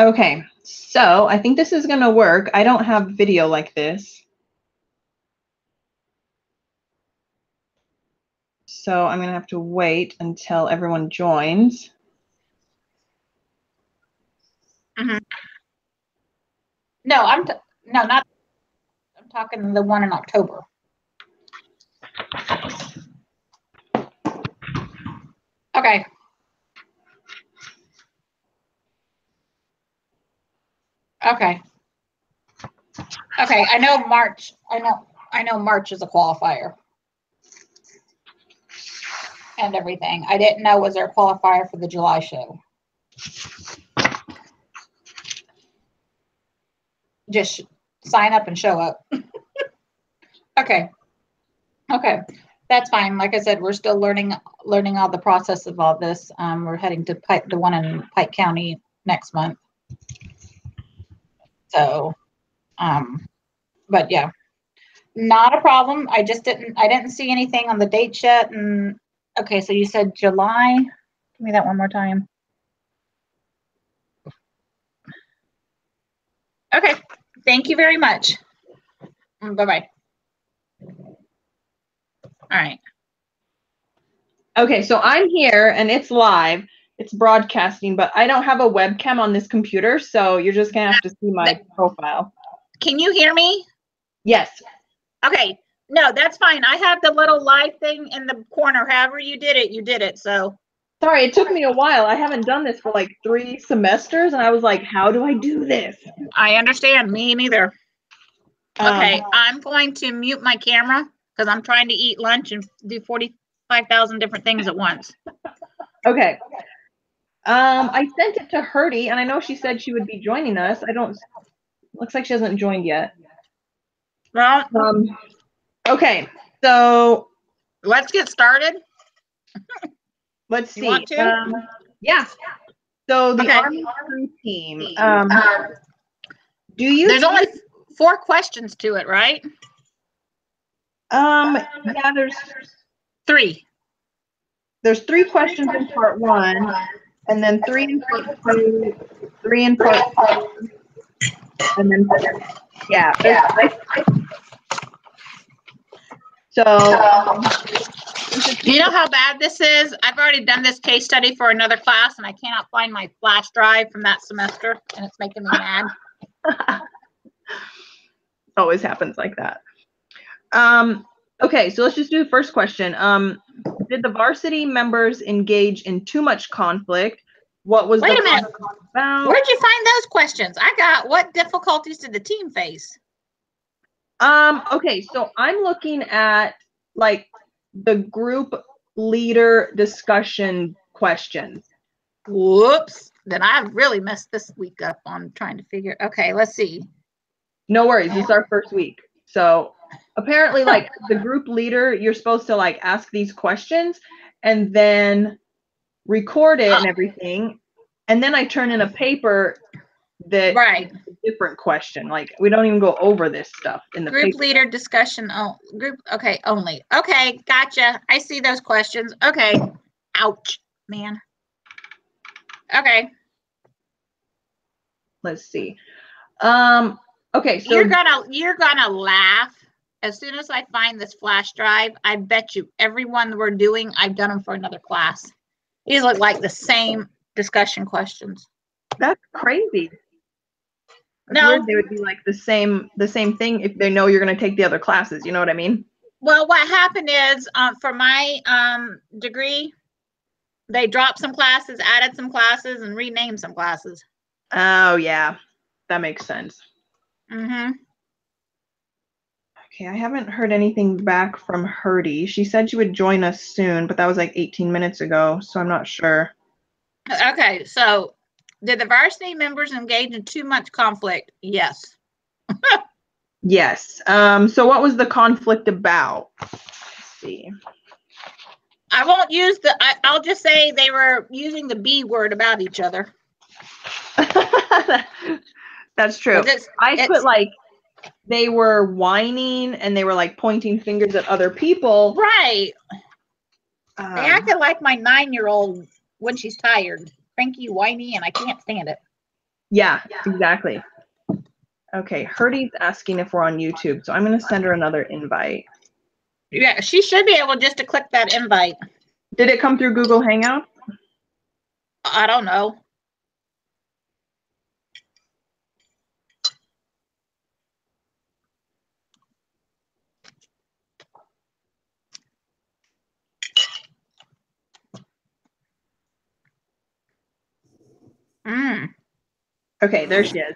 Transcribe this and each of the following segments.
Okay, so I think this is going to work. I don't have video like this. So I'm going to have to wait until everyone joins. Mm-hmm. No, I'm talking the one in October. Okay. Okay. Okay. I know March. I know March is a qualifier. And everything. I didn't know was there a qualifier for the July show. Just sign up and show up. Okay. Okay. That's fine. Like I said, we're still learning all the process of all this. We're heading to the one in Pike County next month. So, but yeah, not a problem. I didn't see anything on the dates yet. And okay, so you said July. Give me that one more time. Okay. Thank you very much. Bye-bye. All right. Okay, so I'm here and it's live. It's broadcasting, but I don't have a webcam on this computer, so you're just going to have to see my profile. Can you hear me? Yes. Okay. No, that's fine. I have the little live thing in the corner. However you did it. So. Sorry, it took me a while. I haven't done this for like 3 semesters, and I was like, how do I do this? I understand. Me neither. Okay, I'm going to mute my camera because I'm trying to eat lunch and do 45,000 different things at once. Okay. I sent it to Herdy, and I know she said she would be joining us. Looks like she hasn't joined yet. Well, okay, so let's get started. Let's see. You want to? Yeah. So the Army crew team. There's only 4 questions to it, right? Yeah, there's 3. There's 3 questions in part 1, and then 3 in part 2, 3 in part 2, and then yeah. So do you know how bad this is? I've already done this case study for another class, and I cannot find my flash drive from that semester, and it's making me mad. Always happens like that. Okay, so let's just do the first question. Did the varsity members engage in too much conflict? What was Wait a minute. Where'd you find those questions? I got, what difficulties did the team face? Okay, so I'm looking at like the group leader discussion questions. Whoops. Then I really messed this week up on trying to figure. Okay, let's see. No worries. It's our first week. So apparently, like the group leader, you're supposed to like ask these questions and then record it and everything. And then I turn in a paper that right. is a different question. Like we don't even go over this stuff in the group paper. Leader discussion. Oh, group. Okay, only. Okay, gotcha. I see those questions. Okay. Ouch, man. Okay. Let's see. Okay, so you're gonna laugh as soon as I find this flash drive. I bet you everyone we're doing, I've done them for another class. These look like the same discussion questions. That's crazy. No, they would be like the same thing if they know you're going to take the other classes. You know what I mean? Well, what happened is for my degree, they dropped some classes, added some classes, and renamed some classes. Oh yeah, that makes sense. Mm-hmm. Okay, I haven't heard anything back from Herdy. She said she would join us soon, but that was like 18 minutes ago, so I'm not sure. Okay, so did the varsity members engage in too much conflict? Yes. Yes. So what was the conflict about? Let's see. I won't use I'll just say they were using the B word about each other. That's true. I put like they were whining and they were like pointing fingers at other people. Right. They acted like my 9-year-old when she's tired. Cranky, whiny, and I can't stand it. Yeah, exactly. Okay, Herdy's asking if we're on YouTube, so I'm going to send her another invite. Yeah, she should be able just to click that invite. Did it come through Google Hangout? I don't know. Okay, there she is.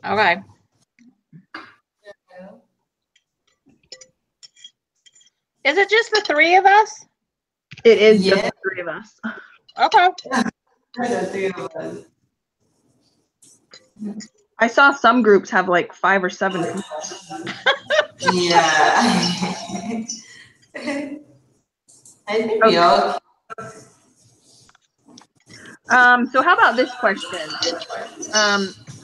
Okay. Is it just the three of us? It is just the three of us. Okay. The three of us. I saw some groups have like 5 or 7 people. Yeah. I think we all. So how about this question?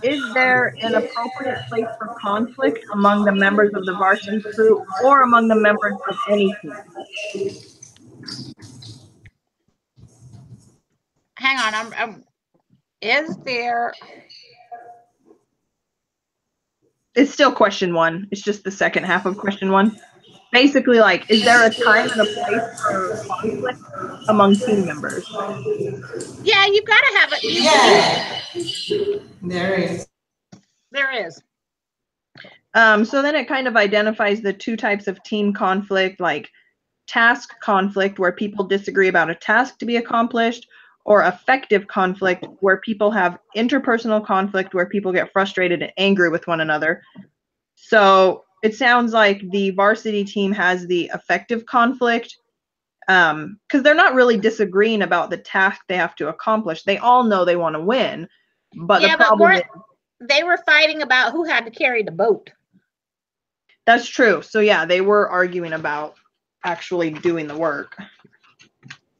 Is there an appropriate place for conflict among the members of the varsity crew or among the members of any team? Hang on. Is there? It's still question 1. It's just the second half of question 1. Basically, like, is there a time and a place for conflict among team members? Yeah, you've got to have it. Yeah. There is. There is. So then it kind of identifies the 2 types of team conflict, like task conflict, where people disagree about a task to be accomplished, or affective conflict, where people have interpersonal conflict, where people get frustrated and angry with one another. So it sounds like the varsity team has the affective conflict, because they're not really disagreeing about the task they have to accomplish. They all know they want to win, but Yeah, the problem is they were fighting about who had to carry the boat. that's true. So yeah, they were arguing about actually doing the work.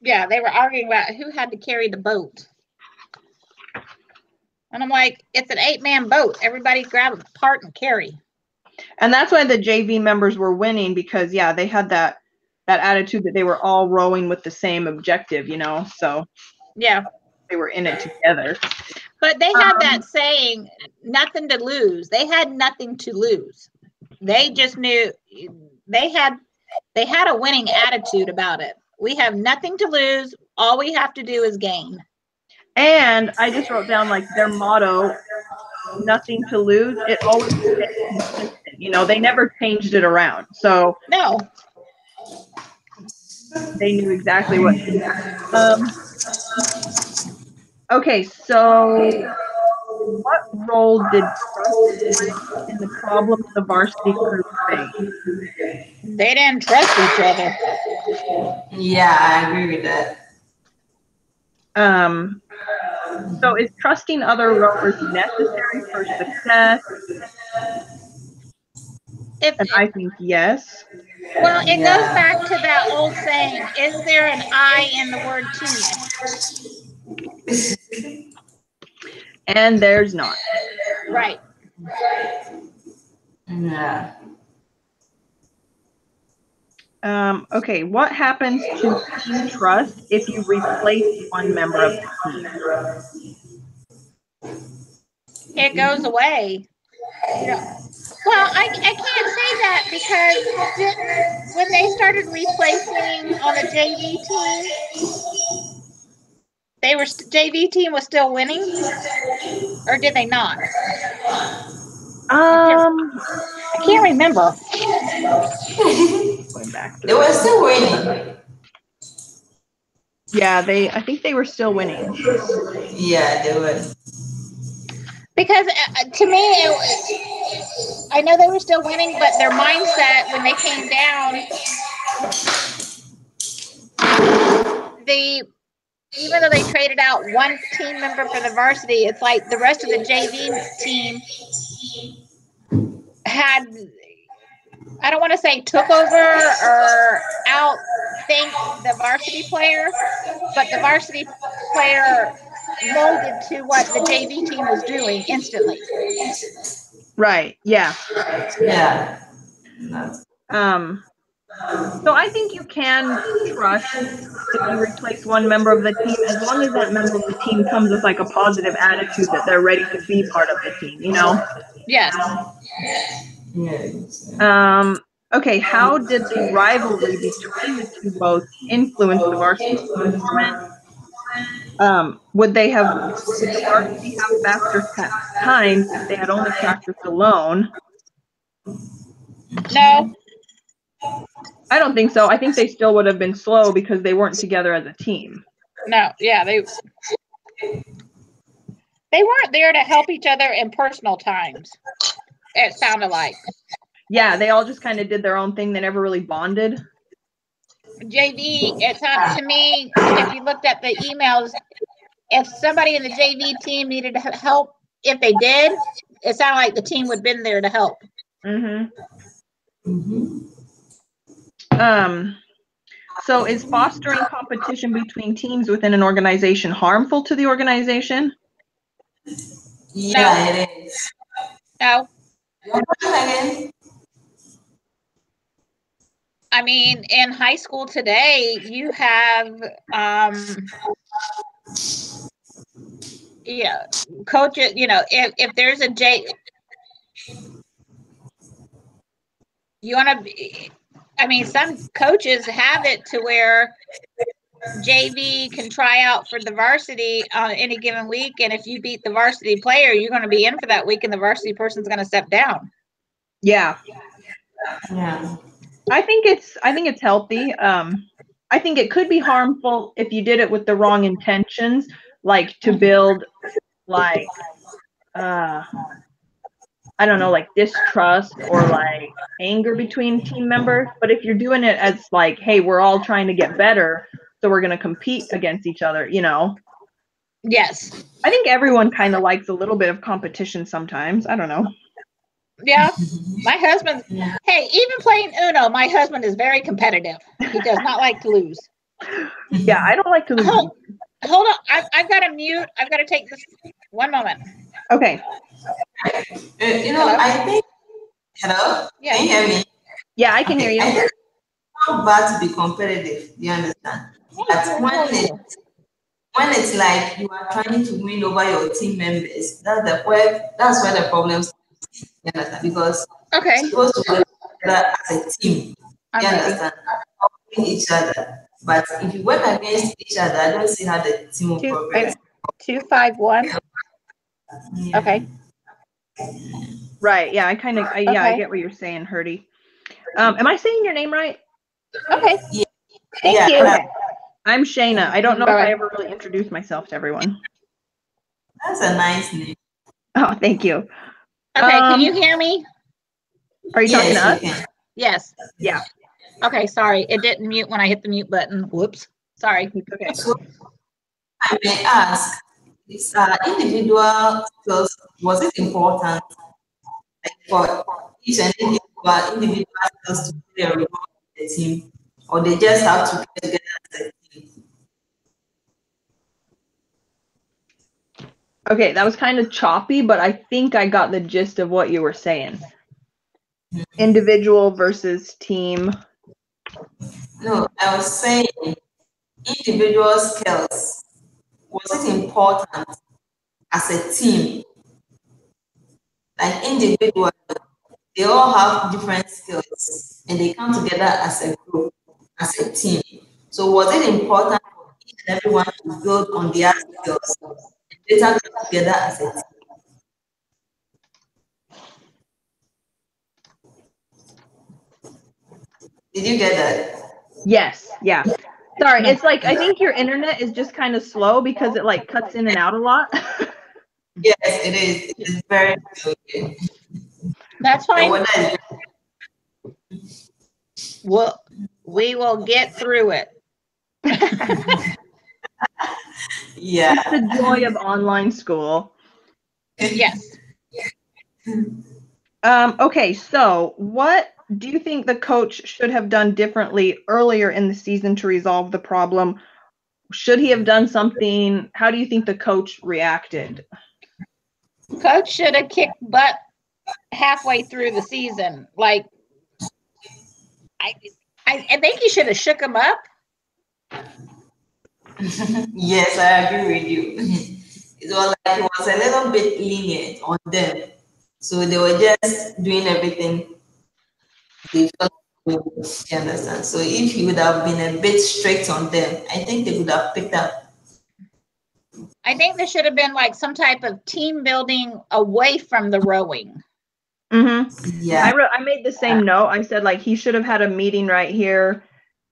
Yeah, they were arguing about who had to carry the boat. And I'm like, it's an 8-man boat. Everybody grab a part and carry. And that's why the JV members were winning, because yeah, they had that attitude that they were all rowing with the same objective, you know. So yeah, they were in it together. But they had that saying, nothing to lose. They had nothing to lose. They just knew they had a winning attitude about it. We have nothing to lose. All we have to do is gain. And I just wrote down like their motto, nothing to lose. It always stayed consistent. You know, they never changed it around. So no, they knew exactly what to do. Okay, so what role did trust play in the problems the varsity crew faced? They didn't trust each other. Yeah, I agree with that. So is trusting other rowers necessary for success? And I think yes. Well, it goes back to that old saying, is there an I in the word team? And there's not. Right. Yeah. Okay, what happens to team trust if you replace one member of the team? It goes away. You know, well, I can't say that because when they started replacing on the JV team, JV team was still winning, or did they not? I can't remember. Going back. They were still winning. Yeah, I think they were still winning. Yeah, they were. Because to me, I know they were still winning, but their mindset when they came down, even though they traded out one team member for the varsity, it's like the rest of the JV team had, I don't want to say took over or outthinked the varsity player, but the varsity player molded to what the JV team was doing instantly. Right. Yeah. Yeah. So I think you can trust if you replace one member of the team, as long as that member of the team comes with like a positive attitude that they're ready to be part of the team, you know? Yes. Yes. Okay, how did the rivalry between the two boats influence the varsity performance? Would the varsity have faster times if they had only practiced alone? No. I don't think so. I think they still would have been slow because they weren't together as a team. No. Yeah, they weren't there to help each other in personal times. It sounded like. Yeah, they all just kind of did their own thing. They never really bonded. JV, it sounded to me, if you looked at the emails, if somebody in the JV team needed help, if they did, it sounded like the team would have been there to help. So is fostering competition between teams within an organization harmful to the organization? Yeah, it is. No. Again? I mean, in high school today, you have coaches, if there's a you want to be, I mean, some coaches have it to where JV can try out for the varsity on any given week, and if you beat the varsity player, you're going to be in for that week, and the varsity person's going to step down. Yeah. Yeah. I think it's healthy. I think it could be harmful if you did it with the wrong intentions, like to build like I don't know, like distrust or like anger between team members. But if you're doing it as like, hey, we're all trying to get better, so we're going to compete against each other, you know? Yes. I think everyone kind of likes a little bit of competition sometimes. I don't know. Yeah. My husband, hey, even playing Uno, my husband is very competitive. He does not like to lose. Yeah, I don't like to lose. Hold on. I've got to mute. I've got to take this. One moment. Okay. Hello? I think, hello? Yeah. Can you hear me? Yeah, I can hear you. I think it's not bad to be competitive, you understand? But when it's like you are trying to win over your team members, that's where the problems, you understand? Because okay, you're supposed to work together as a team, you understand? Helping each other. But if you work against each other, I don't see how the team will progress. 251. Yeah. Okay. Right. Yeah, I get what you're saying, Herdy. Am I saying your name right? Okay. Yeah. Thank you. Okay. I'm Shayna. I don't know if Bye-bye. I ever really introduced myself to everyone. That's a nice name. Oh, thank you. Okay, can you hear me? Are you talking to us? You can. Yes. Yeah. Okay, sorry. It didn't mute when I hit the mute button. Whoops. Sorry. Okay. So I may ask, is individual skills, was it important for each and individual skills to play a role in the team, or they just have to get together as a team? Okay, that was kind of choppy, but I think I got the gist of what you were saying. Individual versus team. No, I was saying individual skills, was it important as a team? Like individual, they all have different skills and they come together as a group, as a team. So was it important for each and everyone to build on their skills and later come together as a team? Did you get that? Yes. Yeah. Sorry, it's like I think your internet is just kind of slow because it like cuts in and out a lot. Yes, it is. It is very good. That's fine. Well, We will get through it. yeah. It's the joy of online school. Yes. Okay, so what do you think the coach should have done differently earlier in the season to resolve the problem? Should he have done something? How do you think the coach reacted? Coach should have kicked butt halfway through the season. Like, I think you should have shook them up. Yes, I agree with you. It was like it was a little bit lenient on them. So they were just doing everything they felt like doing, you understand? So if he would have been a bit strict on them, I think they would have picked up. I think there should have been like some type of team building away from the rowing. Mm-hmm. Yeah. I made the same note. I said like he should have had a meeting right here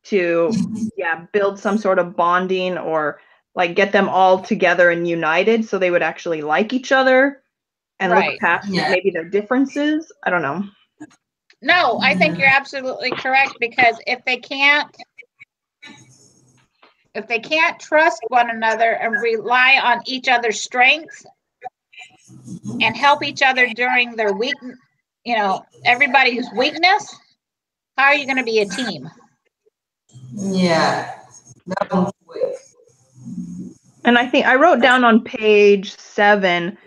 to build some sort of bonding or like get them all together and united so they would actually like each other and look Right. past maybe their differences. I don't know. No, I think you're absolutely correct, because if they can't trust one another and rely on each other's strengths and help each other during their weak, everybody's weakness, how are you going to be a team? Yeah. That won't work. And I think I wrote down on page 7,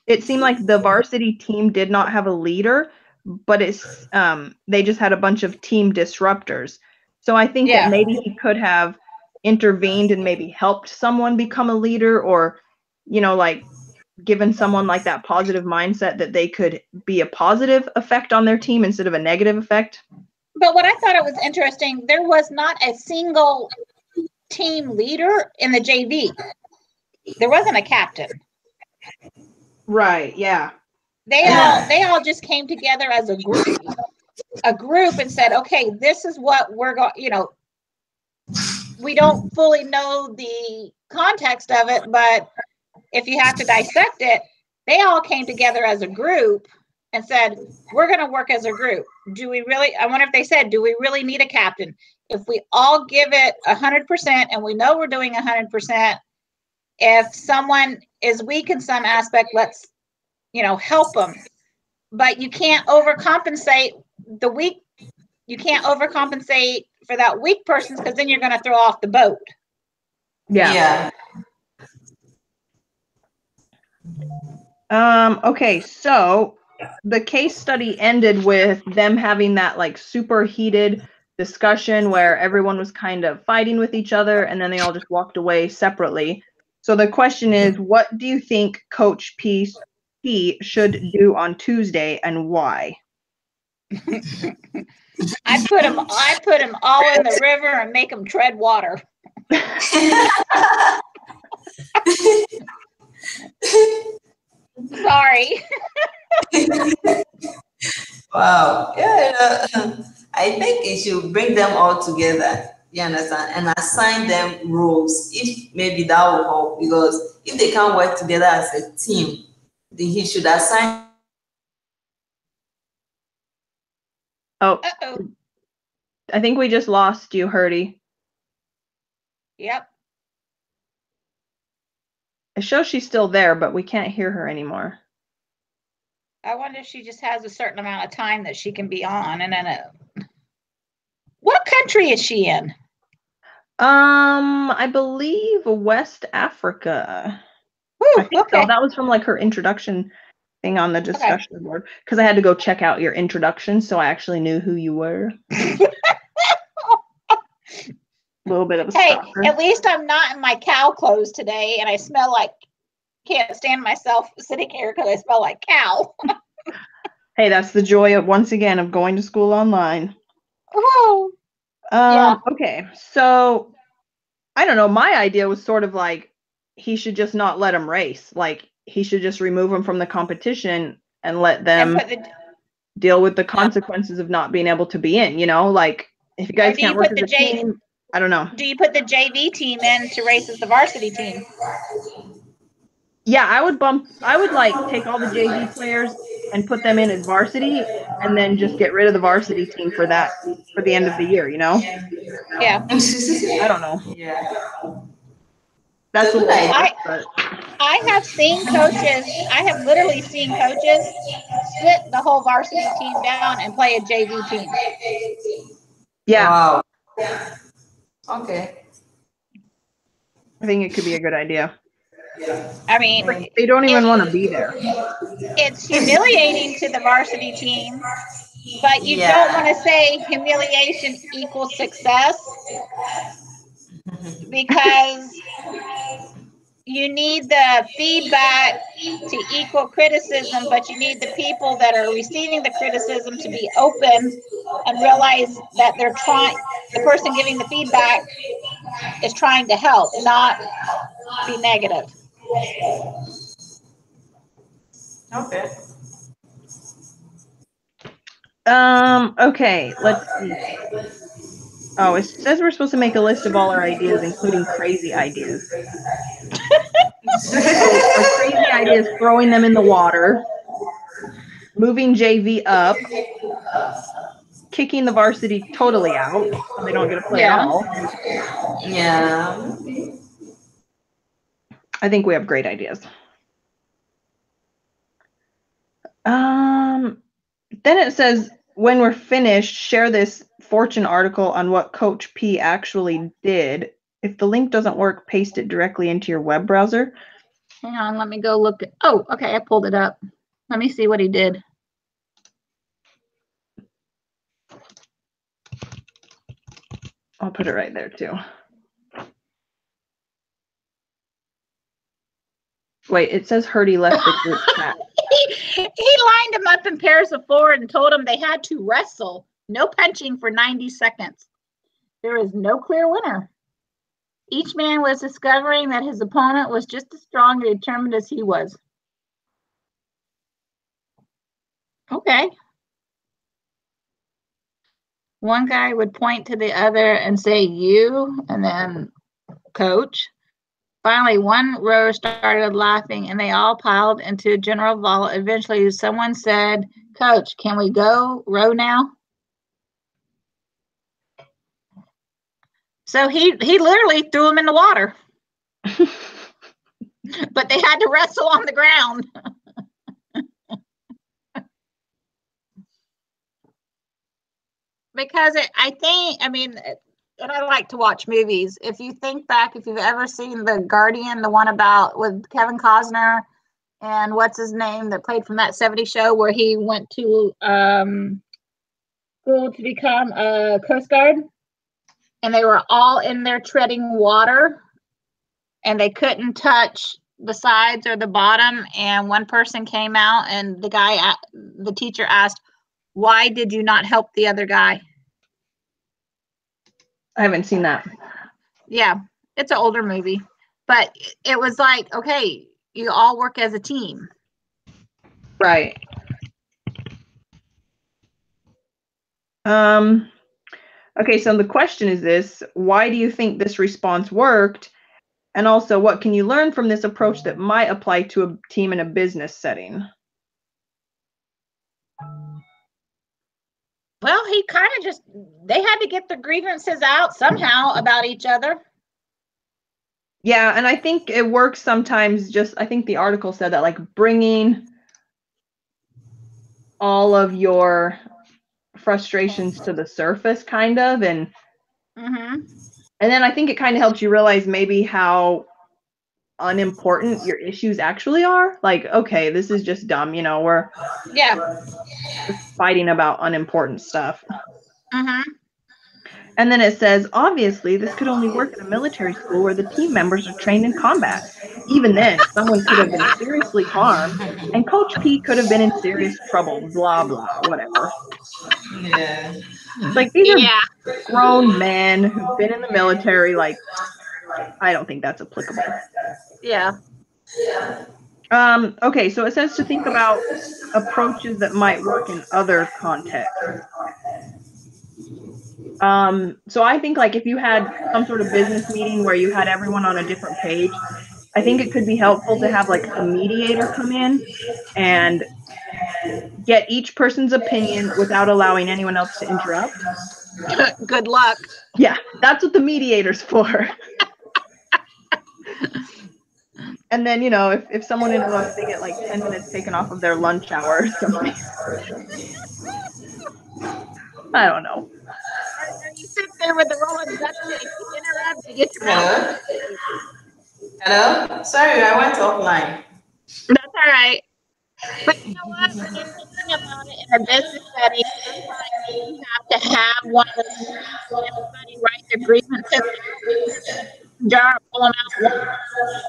it seemed like the varsity team did not have a leader, but it's they just had a bunch of team disruptors. So I think that maybe he could have intervened and maybe helped someone become a leader, or like given someone like that positive mindset that they could be a positive effect on their team instead of a negative effect. But what I thought it was interesting, there was not a single team leader in the JV. There wasn't a captain. Right, yeah. They all just came together as a group and said, okay, this is what we're going, we don't fully know the context of it, but if you have to dissect it, they all came together as a group and said, we're going to work as a group. I wonder if they said, do we really need a captain? If we all give it 100% and we know we're doing 100%, if someone is weak in some aspect, let's, help them. But you can't overcompensate the weak. You can't overcompensate for that weak person, because then you're going to throw off the boat. Yeah. Okay, so the case study ended with them having that like super heated discussion where everyone was kind of fighting with each other, and then they all just walked away separately. So the question is, what do you think Coach P should do on Tuesday, and why? I put them all in the river and make them tread water. Sorry. Wow. Yeah. I think it should bring them all together. You understand? And assign them roles. If maybe that will help, because if they can't work together as a team, then he should assign. Oh, Uh-oh. I think we just lost you, Herdy. Yep. It shows she's still there, but we can't hear her anymore. I wonder if she just has a certain amount of time that she can be on. And then what country is she in? I believe West Africa. Whew, I think so. That was from like her introduction thing on the discussion board, because I had to go check out your introduction, so I actually knew who you were. A little bit of a stalker. At least I'm not in my cow clothes today, and I smell like, can't stand myself sitting here because I smell like cow. Hey, that's the joy of, once again, of going to school online. Oh. Okay, so I don't know. My idea was sort of like he should just not let him race. Like he should just remove him from the competition and let them deal with the consequences of not being able to be in. Like if you guys can't work as a team, I don't know. Do you put the JV team in to race as the varsity team? Yeah, I would like take all the JV players and put them in as varsity, and then just get rid of the varsity team for the end of the year, Yeah. I don't know. Yeah. That's what I have seen coaches, I have literally seen coaches split the whole varsity team down and play a JV team. Yeah. Wow. Okay. I think it could be a good idea. I mean, they don't even want to be there. It's humiliating to the varsity team but you don't want to say humiliation equals success, because you need the feedback to equal criticism, but you need the people that are receiving the criticism to be open and realize that they're trying, the person giving the feedback is trying to help, not be negative. Okay. Okay, let's see. Oh, it says we're supposed to make a list of all our ideas, including crazy ideas. So our crazy idea is throwing them in the water, moving JV up, kicking the varsity totally out so they don't get to play at all. Yeah. I think we have great ideas. Then it says, when we're finished, share this Fortune article on what Coach P actually did. If the link doesn't work, paste it directly into your web browser. Hang on, let me go look. Oh, okay, I pulled it up. Let me see what he did. I'll put it right there too. Wait, it says Hurdy left the group chat. He lined them up in pairs of 4 and told them they had to wrestle. No punching for 90 seconds. There is no clear winner. Each man was discovering that his opponent was just as strong and determined as he was. Okay. One guy would point to the other and say, you, and then coach. Finally, one rower started laughing and they all piled into a general vault. Eventually, someone said, Coach, can we go row now? So he literally threw them in the water. But they had to wrestle on the ground. Because and I like to watch movies. If you think back, if you've ever seen The Guardian, the one about with Kevin Costner and what's his name that played from that 70s show where he went to school to become a Coast Guard, and they were all in there treading water and they couldn't touch the sides or the bottom, and one person came out and the teacher asked, why did you not help the other guy? I haven't seen that. Yeah, it's an older movie, but it was like, okay, you all work as a team. Right. Okay, so the question is this: why do you think this response worked? And also, what can you learn from this approach that might apply to a team in a business setting? Well, he kind of they had to get their grievances out somehow about each other. Yeah, and I think it works sometimes. I think the article said that, like, bringing all of your frustrations to the surface, kind of, and then I think it kind of helps you realize maybe how unimportant your issues actually are. Like, okay, this is just dumb, we're fighting about unimportant stuff. And then it says, obviously, this could only work in a military school where the team members are trained in combat. Even then, someone could have been seriously harmed, and Coach P could have been in serious trouble, blah, blah, whatever. Yeah. Like, these are grown men who've been in the military. Like, I don't think that's applicable. Yeah. Okay, so it says to think about approaches that might work in other contexts. So I think, like, if you had some sort of business meeting where you had everyone on a different page, I think it could be helpful to have, like, a mediator come in and get each person's opinion without allowing anyone else to interrupt. Good luck. Yeah, that's what the mediator's for. And then, if someone interrupts, they get like 10 minutes taken off of their lunch hour or something. I don't know. Or you sit there with the rolling duck tape, you interrupt, you get your Hello? Hello? Sorry, I went offline. That's all right. But you know what? When you're thinking about it in a business setting, sometimes you have to have one of those meetings where everybody write their grievances jar, pull them out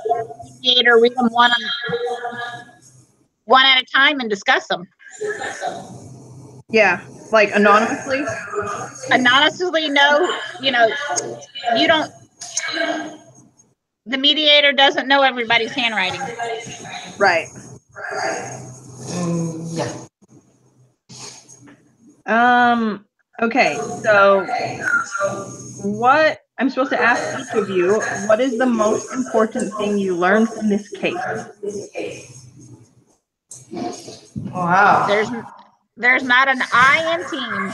one mediator, read them one at a time, and discuss them. Yeah, like anonymously. Anonymously, no, you don't. The mediator doesn't know everybody's handwriting. Right. Yeah. Okay, so what I'm supposed to ask each of you, what is the most important thing you learned from this case? Wow. There's not an I in teams.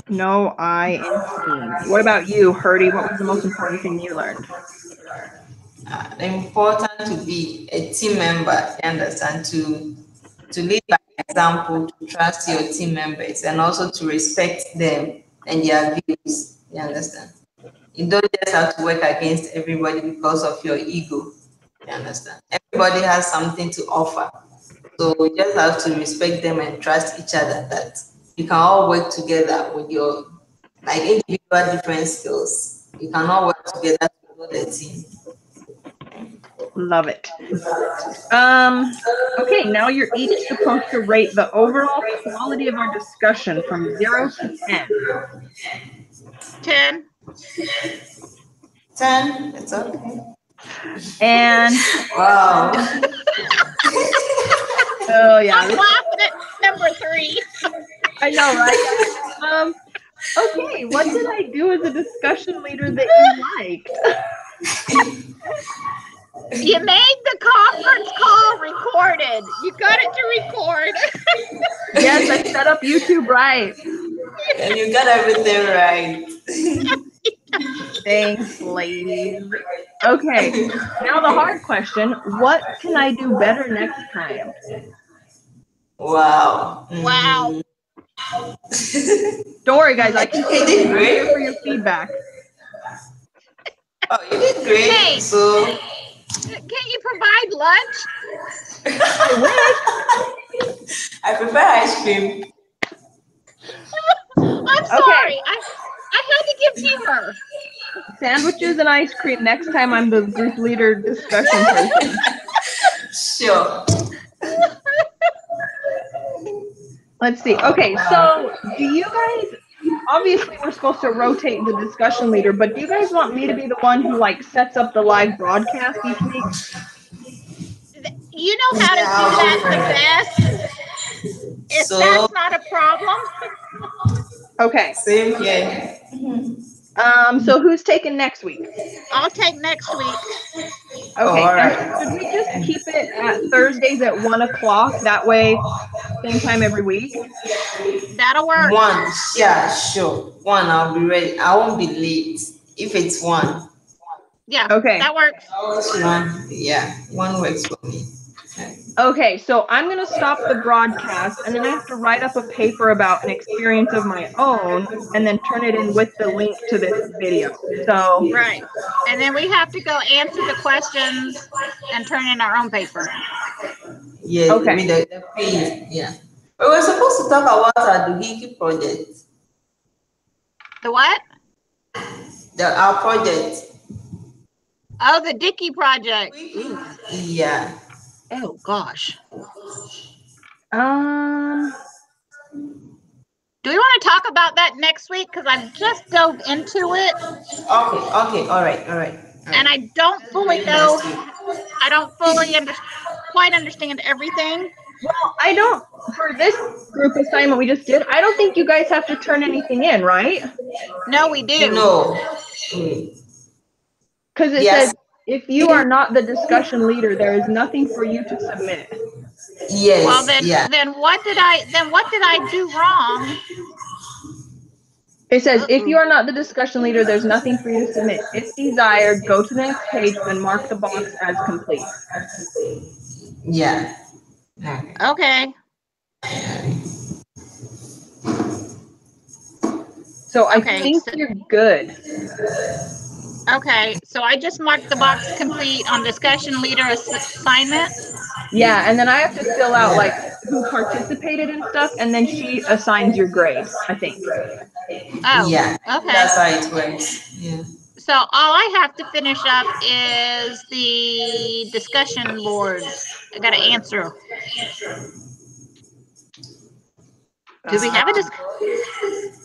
No I in team. What about you, Herdy? What was the most important thing you learned? Important to be a team member, you understand, to lead by example, to trust your team members, and also to respect them and their views, you understand. You don't just have to work against everybody because of your ego, you understand. Everybody has something to offer, so we just have to respect them and trust each other that you can all work together with your like individual different skills. You can all work together to build a team. Love it. Okay, now you're each supposed to rate the overall quality of our discussion from 0 to 10. 10. 10, it's okay. And wow. oh yeah, I'm laughing at number 3. I know, right? Okay, what did I do as a discussion leader that you liked? You made the conference call recorded. You got it to record. Yes, I set up YouTube right. And you got everything right. Thanks, ladies. Okay, now the hard question. What can I do better next time? Wow. Wow. Don't worry, guys. I can You did I'm great. here for your feedback. Oh, you did great. Hey. So, Can you provide lunch? I wish. I prepare ice cream. I'm sorry. I had to give humor. Sandwiches and ice cream next time I'm the group leader discussion person. Sure. Let's see. Okay, so do you guys, obviously we're supposed to rotate the discussion leader, but do you guys want me to be the one who like sets up the live broadcast each week? You know how to do that the best. If that's not a problem. Okay. Same here. So who's taking next week? I'll take next week. Okay. All right. Should we just keep it at Thursdays at 1 o'clock? That way, same time every week. That'll work. 1. Yeah, sure. 1, I'll be ready. I won't be late if it's 1. Yeah. Okay. That works. 1. Yeah, 1 works for me. Okay, so I'm going to stop the broadcast, and then I have to write up a paper about an experience of my own, and then turn it in with the link to this video. So right, and then we have to go answer the questions and turn in our own paper. Yeah, okay. I mean the quiz. Yeah, we were supposed to talk about our Dugiki project. The what? Our project. Oh, the Dickey project. Yeah. Oh gosh. Do we want to talk about that next week? Because I've just dove into it. Okay. All right. And I don't fully know. I don't fully quite understand everything. Well, I don't, for this group assignment we just did, I don't think you guys have to turn anything in, right? No, we do. No. Because it says, if you are not the discussion leader, there is nothing for you to submit. Yes. Well, then what did I do wrong? It says, if you are not the discussion leader, there's nothing for you to submit. If desired, go to the next page, then mark the box as complete. Yeah. Okay. So I think you're good. Okay, so I just marked the box complete on discussion leader assignment. Yeah, and then I have to fill out like who participated and stuff, and then she assigns your grade, I think. Oh, Yeah, okay. that's how it works. Yeah. So all I have to finish up is the discussion boards. I got to answer. Did we have a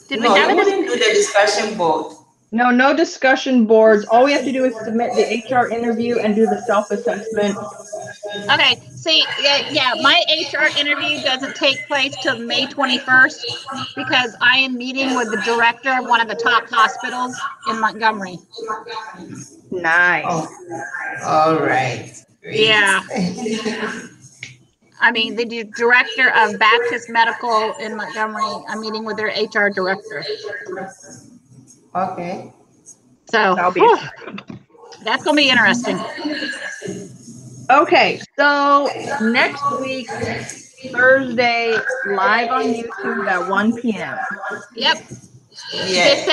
Did No, we have you a wouldn't do the discussion board. No, no discussion boards. All we have to do is submit the HR interview and do the self-assessment. Okay, see, yeah, my HR interview doesn't take place till May 21st because I am meeting with the director of one of the top hospitals in Montgomery. Nice. Oh, all right. Great. Yeah. I mean, the director of Baptist Medical in Montgomery. I'm meeting with their HR director. Okay. So That'll be that's going to be interesting. Okay, so next week, Thursday, live on YouTube at 1 p.m. Yep. Yeah. Just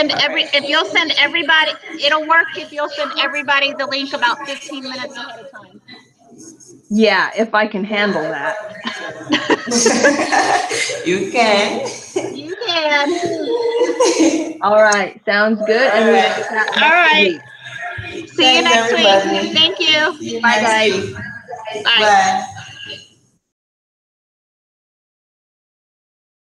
if you'll send everybody, it'll work if you'll send everybody the link about 15 minutes ahead of time. Yeah, if I can handle that. You can. You can. All right, sounds good. And All we'll right. get that All next right. week. See you Thanks, next everybody. week. Thank you. See you Bye, next guys. week. Bye. Bye.